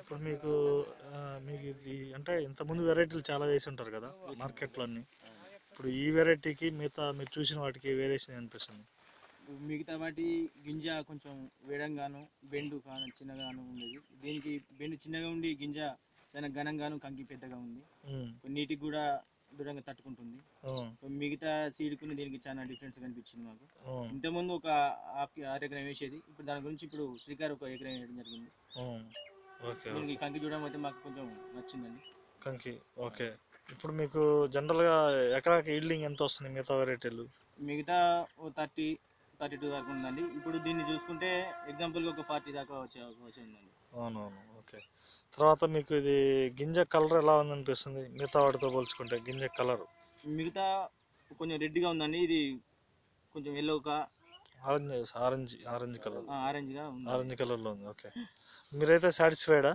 ఇప్పుడు మీకు మీకు ఇది అంటే ఇంతకుముందు వెరైటీలు చాలా వేసి ఉంటారు కదా మార్కెట్లో అన్ని. ఇప్పుడు ఈ వెరైటీకి మిగతా మీరు చూసిన వాటికి వేరియేషన్ అనిపిస్తుంది? మిగతా వాటి గింజ కొంచెం వేడంగాను బెండు కాను చిన్నగాను ఉండేది. దీనికి బెండు చిన్నగా ఉండి గింజ దాని ఘనంగాను కంకి పెద్దగా ఉంది. నీటికి కూడా దృఢంగా తట్టుకుంటుంది. మిగతా సీడ్కుని దీనికి చాలా డిఫరెన్స్ కనిపించింది మాకు. ఇంతకుముందు ఒక హాఫ్ ఎకరం వేసేది, ఇప్పుడు దాని గురించి ఇప్పుడు శ్రీకారు ఒక ఎకరం వేయడం జరిగింది. దీనికి కంకి చూడడం అయితే మాకు కొంచెం నచ్చిందండి. కంకి ఓకే. ఇప్పుడు మీకు జనరల్గా ఎకరాకి ఈల్డింగ్ ఎంత వస్తుంది మిగతా వెరైటీలు? మిగతా 30-32 దాకా ఉందండి. ఇప్పుడు దీన్ని చూసుకుంటే ఎగ్జాంపుల్గా ఒక 40 దాకా వచ్చే అవకాశం ఉందండి. అవునవును ఓకే. తర్వాత మీకు ఇది గింజ కలర్ ఎలా ఉందనిపిస్తుంది మిగతా వాటితో పోల్చుకుంటే? గింజ కలర్ మిగతా కొంచెం రెడ్గా ఉందండి, ఇది కొంచెం ఎల్లోగా ఆరెంజ్ కలర్ ఆరెంజ్గా ఉంది. ఆరెంజ్ కలర్లో ఉంది. ఓకే. మీరైతే సాటిస్ఫైడా?